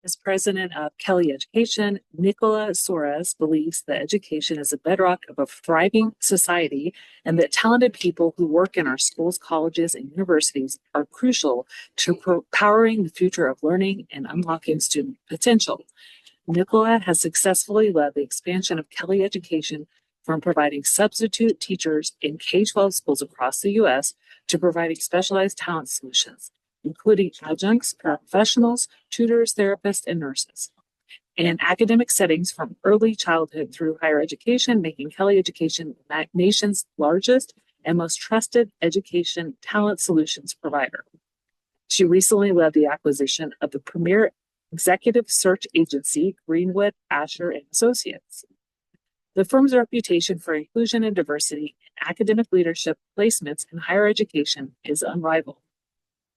As president of Kelly Education, Nicola Soares believes that education is a bedrock of a thriving society and that talented people who work in our schools, colleges, and universities are crucial to powering the future of learning and unlocking student potential. Nicola has successfully led the expansion of Kelly Education from providing substitute teachers in K-12 schools across the U.S. to providing specialized talent solutions, including adjuncts, paraprofessionals, tutors, therapists, and nurses, in academic settings from early childhood through higher education, making Kelly Education the nation's largest and most trusted education talent solutions provider. She recently led the acquisition of the premier executive search agency, Greenwood, Asher and Associates. The firm's reputation for inclusion and diversity in academic leadership, placements, and higher education is unrivaled.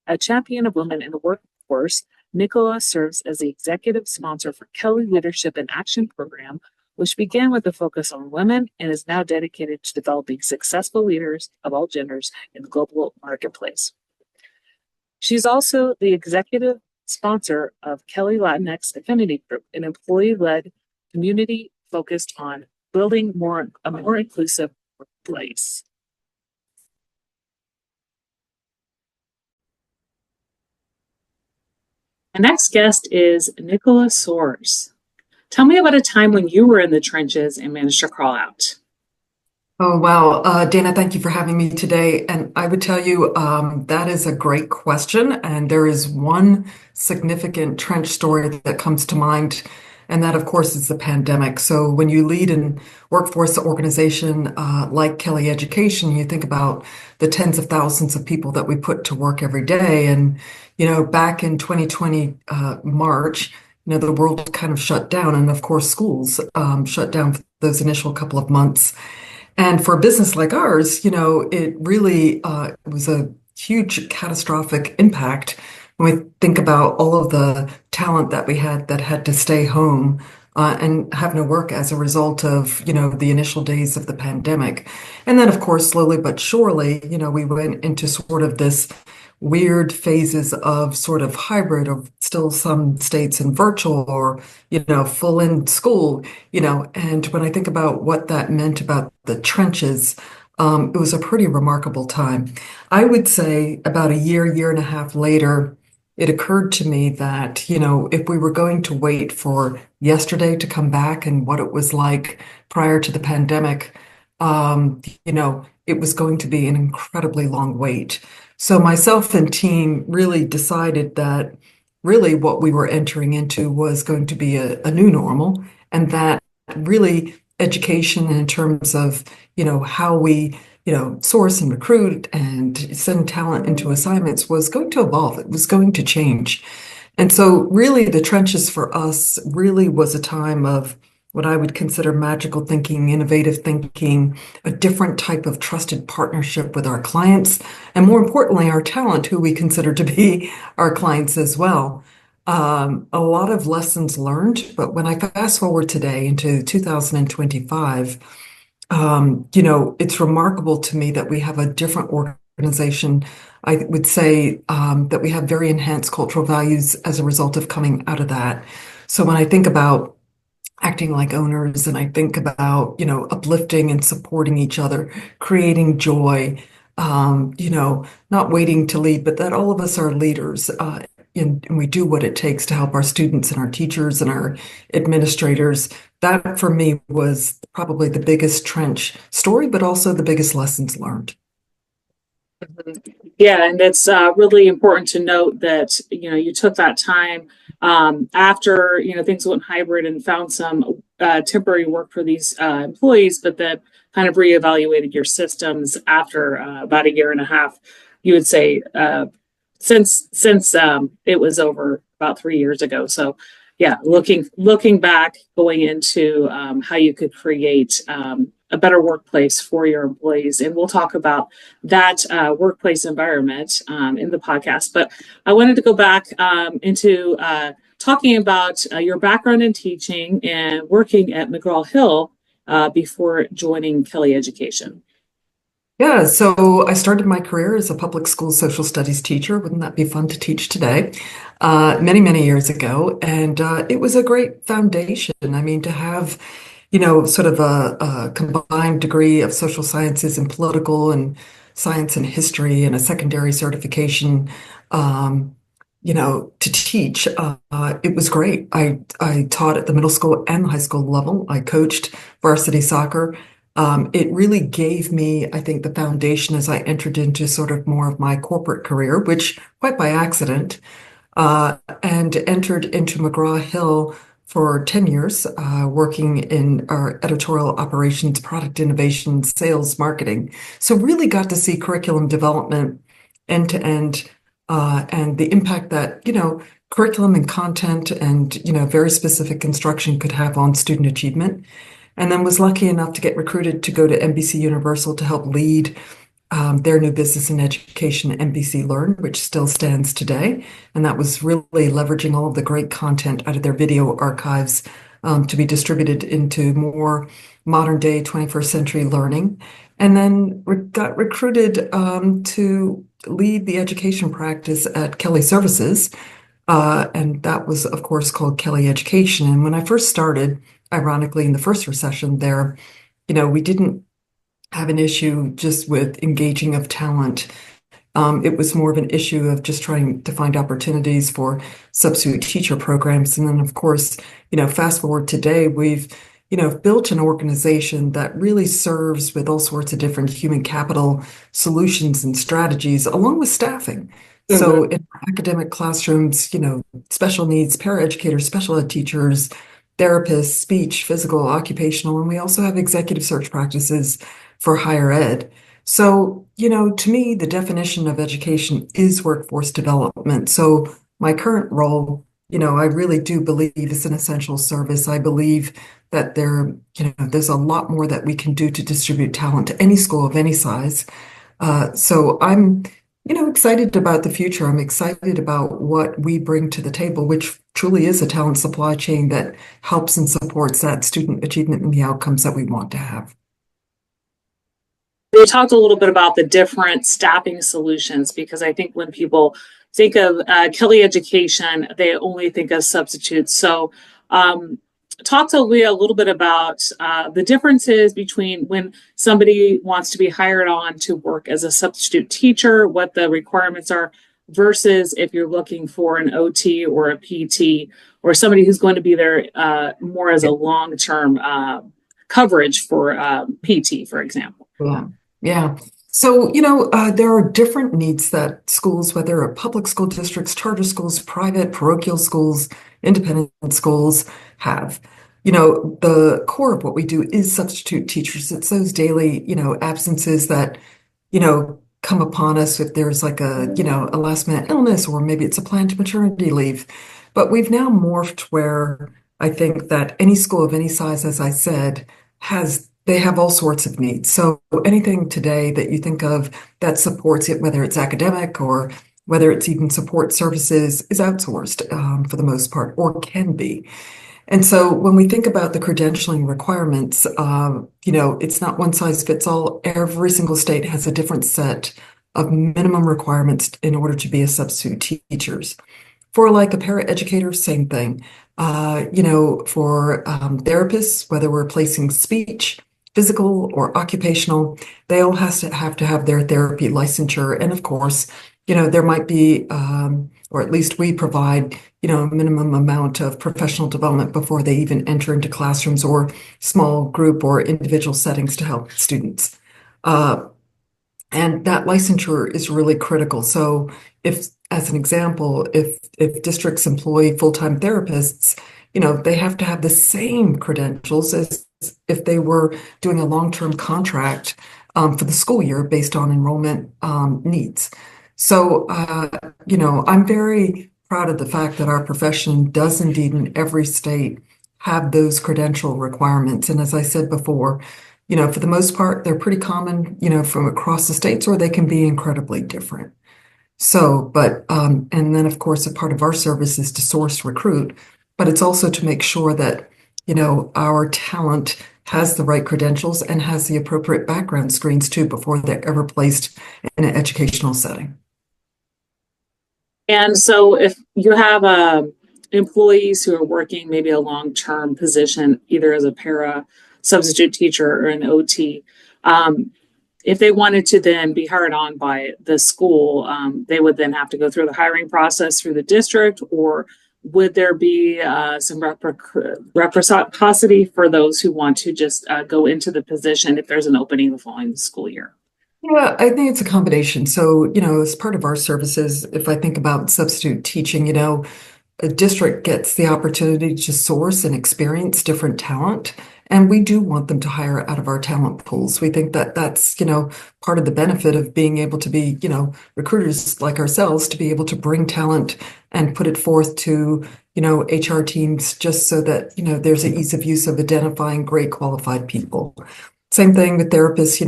A champion of women in the workforce, Nicola serves as the executive sponsor for Kelly Leadership in Action program, which began with a focus on women and is now dedicated to developing successful leaders of all genders in the global marketplace. She's also the executive sponsor of Kelly Latinx Affinity Group, an employee-led community focused on building a more inclusive workplace. The next guest is Nicola Soares. Tell me about a time when you were in the trenches and managed to crawl out. Oh, wow. Dana, thank you for having me today. And I would tell you that is a great question. And there is one significant trench story that comes to mind. And that, of course, is the pandemic. So when you lead a workforce organization like Kelly Education, you think about the tens of thousands of people that we put to work every day. And, back in 2020, March, the world kind of shut down. And of course, schools shut down for those initial couple of months. And for a business like ours, it really was a huge catastrophic impact when we think about all of the talent that we had that had to stay home and have no work as a result of, the initial days of the pandemic. And then, of course, slowly but surely, we went into sort of this weird phases of sort of hybrid of still some states in virtual or, full in school, and when I think about what that meant about the trenches, it was a pretty remarkable time. I would say about a year and a half later, it occurred to me that, if we were going to wait for yesterday to come back and what it was like prior to the pandemic, it was going to be an incredibly long wait. So myself and team really decided that really what we were entering into was going to be a new normal, and that really education in terms of, how we, source and recruit and send talent into assignments was going to evolve. It was going to change. And so really the trenches for us really was a time of what I would consider magical thinking, innovative thinking, a different type of trusted partnership with our clients, and more importantly, our talent, who we consider to be our clients as well. A lot of lessons learned, but when I fast forward today into 2025, it's remarkable to me that we have a different organization. I would say that we have very enhanced cultural values as a result of coming out of that. So when I think about acting like owners and I think about, uplifting and supporting each other, creating joy, not waiting to lead, but that all of us are leaders. And we do what it takes to help our students and our teachers and our administrators. That for me was probably the biggest trench story, but also the biggest lessons learned. Yeah, and it's really important to note that, you took that time after, things went hybrid and found some temporary work for these employees, but then kind of reevaluated your systems after about a year and a half, you would say, since it was over about 3 years ago. So yeah, looking back, going into how you could create a better workplace for your employees. And we'll talk about that workplace environment in the podcast. But I wanted to go back into talking about your background in teaching and working at McGraw-Hill before joining Kelly Education. Yeah, so I started my career as a public school social studies teacher. Wouldn't that be fun to teach today? Many, many years ago. And it was a great foundation. I mean, to have, sort of a combined degree of social sciences and political and science and history and a secondary certification, um, to teach, it was great. I taught at the middle school and high school level. I coached varsity soccer. It really gave me, I think, the foundation as I entered into sort of more of my corporate career, which quite by accident, and entered into McGraw-Hill for 10 years, working in our editorial operations, product innovation, sales, marketing. So really got to see curriculum development end to end, and the impact that, curriculum and content and, very specific instruction could have on student achievement. And then was lucky enough to get recruited to go to NBC Universal to help lead their new business and education, NBC Learn, which still stands today. And that was really leveraging all of the great content out of their video archives to be distributed into more modern day 21st century learning. And then got recruited to lead the education practice at Kelly Services. And that was, of course, called Kelly Education. And when I first started, ironically, in the first recession there, we didn't have an issue just with engaging of talent. It was more of an issue of just trying to find opportunities for substitute teacher programs. And then, of course, fast forward today, we've, built an organization that really serves with all sorts of different human capital solutions and strategies, along with staffing. So in academic classrooms, special needs, paraeducators, special ed teachers, therapists, speech, physical, occupational, and we also have executive search practices for higher ed. So, to me, the definition of education is workforce development. So my current role, I really do believe is an essential service. I believe that there's a lot more that we can do to distribute talent to any school of any size. So I'm, excited about the future. I'm excited about what we bring to the table, which truly is a talent supply chain that helps and supports that student achievement and the outcomes that we want to have. We talked a little bit about the different staffing solutions because I think when people think of Kelly Education, they only think of substitutes. So, talk to Leah a little bit about the differences between when somebody wants to be hired on to work as a substitute teacher, what the requirements are, versus if you're looking for an OT or a PT or somebody who's going to be there more as a long-term coverage for PT, for example. Yeah. Yeah. So, there are different needs that schools, whether public school districts, charter schools, private, parochial schools, independent schools, have. The core of what we do is substitute teachers. It's those daily, absences that, come upon us if there's like a last minute illness or maybe it's a planned maternity leave. But we've now morphed where I think that any school of any size, as I said, they have all sorts of needs. So anything today that you think of that supports it, whether it's academic or whether it's even support services, is outsourced for the most part, or can be. And so when we think about the credentialing requirements, it's not one size fits all. Every single state has a different set of minimum requirements in order to be a substitute teachers. For like a paraeducator, same thing. For therapists, whether we're placing speech, physical or occupational, they all have to have their therapy licensure. And of course, there might be, or at least we provide, a minimum amount of professional development before they even enter into classrooms or small group or individual settings to help students. And that licensure is really critical. So if, as an example, if districts employ full-time therapists, they have to have the same credentials as if they were doing a long-term contract for the school year based on enrollment needs. So, I'm very proud of the fact that our profession does indeed in every state have those credential requirements. And as I said before, for the most part, they're pretty common, from across the states, or they can be incredibly different. So, and then of course, a part of our service is to source recruit, but it's also to make sure that, our talent has the right credentials and has the appropriate background screens too before they're ever placed in an educational setting. And so if you have employees who are working maybe a long-term position, either as a para substitute teacher or an OT, if they wanted to then be hired on by the school, they would then have to go through the hiring process through the district, or would there be some reciprocity for those who want to just go into the position if there's an opening the following school year? Yeah, I think it's a combination. So, as part of our services, if I think about substitute teaching, a district gets the opportunity to source and experience different talent. And we do want them to hire out of our talent pools. We think that that's, part of the benefit of being able to be, recruiters like ourselves to be able to bring talent and put it forth to, HR teams just so that, there's an ease of use of identifying great qualified people. Same thing with therapists,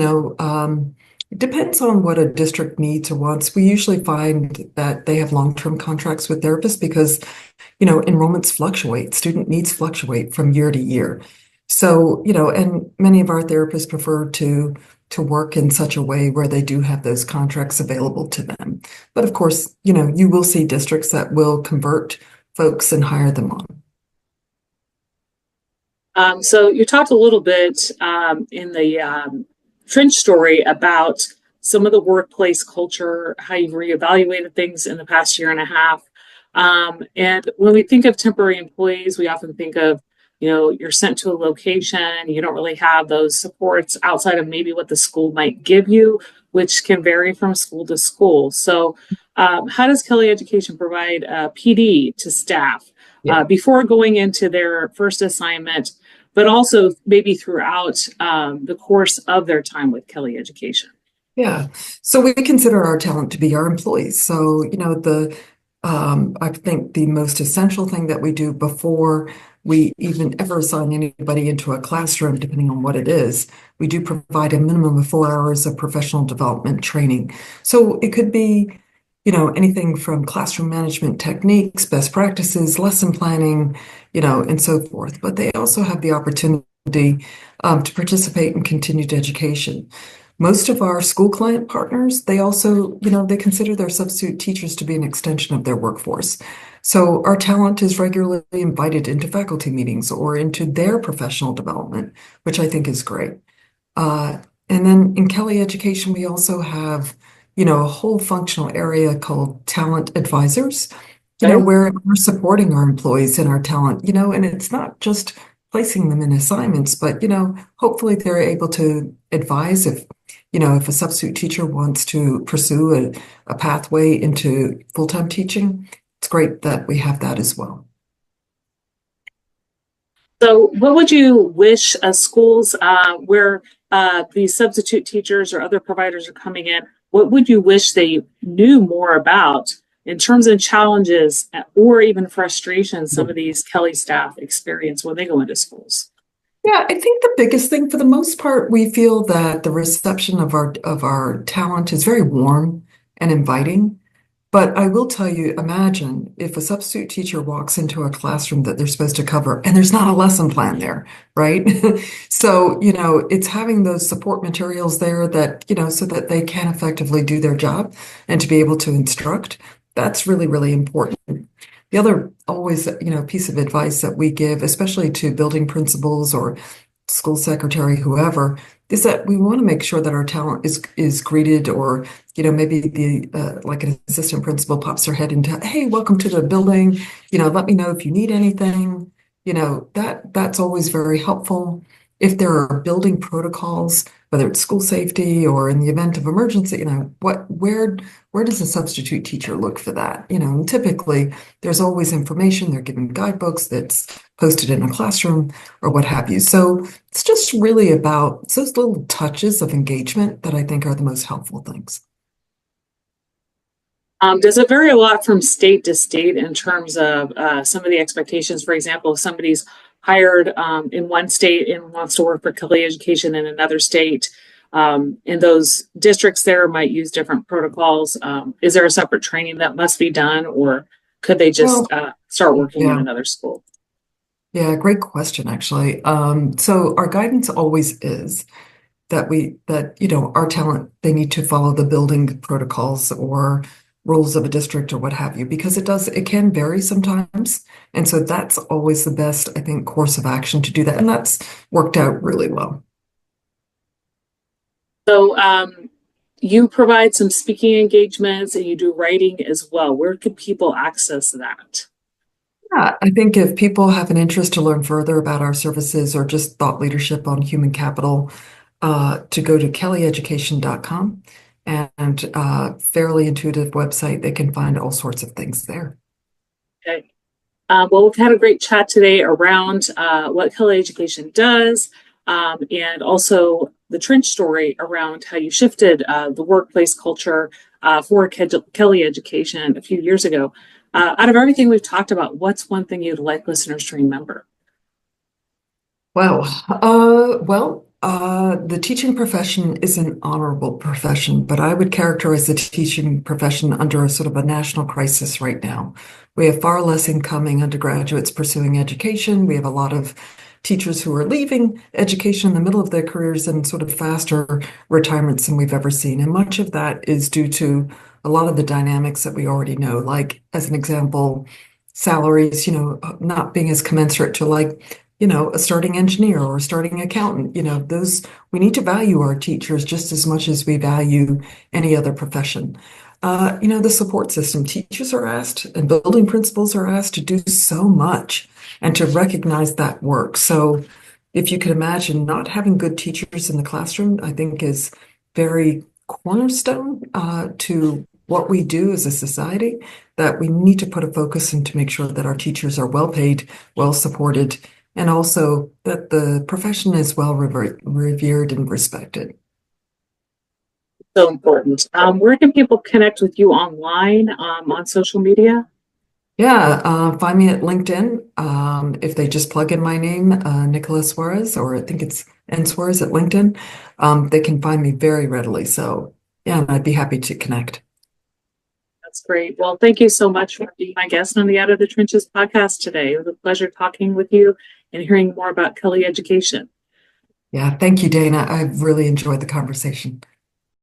it depends on what a district needs or wants. We usually find that they have long-term contracts with therapists because, enrollments fluctuate, student needs fluctuate from year to year. So, and many of our therapists prefer to work in such a way where they do have those contracts available to them. But of course, you will see districts that will convert folks and hire them on. So you talked a little bit in the Trench story about some of the workplace culture, how you've reevaluated things in the past year and a half. And when we think of temporary employees, we often think of, you're sent to a location, you don't really have those supports outside of maybe what the school might give you, which can vary from school to school. So how does Kelly Education provide PD to staff before going into their first assignment, but also maybe throughout the course of their time with Kelly Education? Yeah. So we consider our talent to be our employees. So, I think the most essential thing that we do before we even ever assign anybody into a classroom, depending on what it is, we do provide a minimum of 4 hours of professional development training. So it could be, anything from classroom management techniques, best practices, lesson planning, and so forth. But they also have the opportunity to participate in continued education. Most of our school client partners, they also, they consider their substitute teachers to be an extension of their workforce. So our talent is regularly invited into faculty meetings or into their professional development, which I think is great. And then in Kelly Education, we also have, a whole functional area called talent advisors, where we're supporting our employees and our talent, and it's not just placing them in assignments, but, hopefully they're able to advise if a substitute teacher wants to pursue a pathway into full-time teaching. It's great that we have that as well. So what would you wish schools where these substitute teachers or other providers are coming in, what would you wish they knew more about in terms of challenges or even frustrations some of these Kelly staff experience when they go into schools? Yeah, I think the biggest thing, for the most part, we feel that the reception of our talent is very warm and inviting. But I will tell you, imagine if a substitute teacher walks into a classroom that they're supposed to cover and there's not a lesson plan there, right? So, it's having those support materials there that, so that they can effectively do their job and to be able to instruct. That's really, really important. The other always, piece of advice that we give, especially to building principals or school secretary, whoever, is that we want to make sure that our talent is greeted, or maybe the like an assistant principal pops their head into, hey, welcome to the building, let me know if you need anything. That's always very helpful. If there are building protocols, whether it's school safety or in the event of emergency, where does a substitute teacher look for that? And typically there's always information. They're given guidebooks that's posted in a classroom or what have you. So it's just really about those little touches of engagement that I think are the most helpful things. Does it vary a lot from state to state in terms of some of the expectations? For example, if somebody's hired in one state and wants to work for Kelly Education in another state, and those districts there might use different protocols. Is there a separate training that must be done, or could they just start working in another school? Yeah, great question, actually. So our guidance always is that our talent, they need to follow the building protocols or rules of a district or what have you, because it can vary sometimes. And so that's always the best, I think, course of action to do that. And that's worked out really well. So, you provide some speaking engagements and you do writing as well. Where can people access that? Yeah, I think if people have an interest to learn further about our services or just thought leadership on human capital, to go to kellyeducation.com and fairly intuitive website. They can find all sorts of things there. Okay. Well, we've had a great chat today around what Kelly Education does, and also the trench story around how you shifted the workplace culture for Kelly Education a few years ago. Out of everything we've talked about, what's one thing you'd like listeners to remember? Wow. The teaching profession is an honorable profession, but I would characterize the teaching profession under a sort of a national crisis right now. We have far less incoming undergraduates pursuing education. We have a lot of teachers who are leaving education in the middle of their careers and sort of faster retirements than we've ever seen. And much of that is due to a lot of the dynamics that we already know, like, as an example, salaries, not being as commensurate to a starting engineer or a starting accountant. Those we need to value our teachers just as much as we value any other profession. The support system, teachers are asked and building principals are asked to do so much and to recognize that work. So if you can imagine, not having good teachers in the classroom, I think is very cornerstone to what we do as a society, that we need to put a focus in to make sure that our teachers are well paid, well supported, and also that the profession is well revered and respected. So important. Where can people connect with you online, on social media? Yeah, find me at LinkedIn. If they just plug in my name, Nicola Soares, or I think it's N Soares at LinkedIn, they can find me very readily. So, yeah, and I'd be happy to connect. That's great. Well, thank you so much for being my guest on the Out of the Trenches podcast today. It was a pleasure talking with you and hearing more about Kelly Education. Yeah, thank you, Dana. I've really enjoyed the conversation.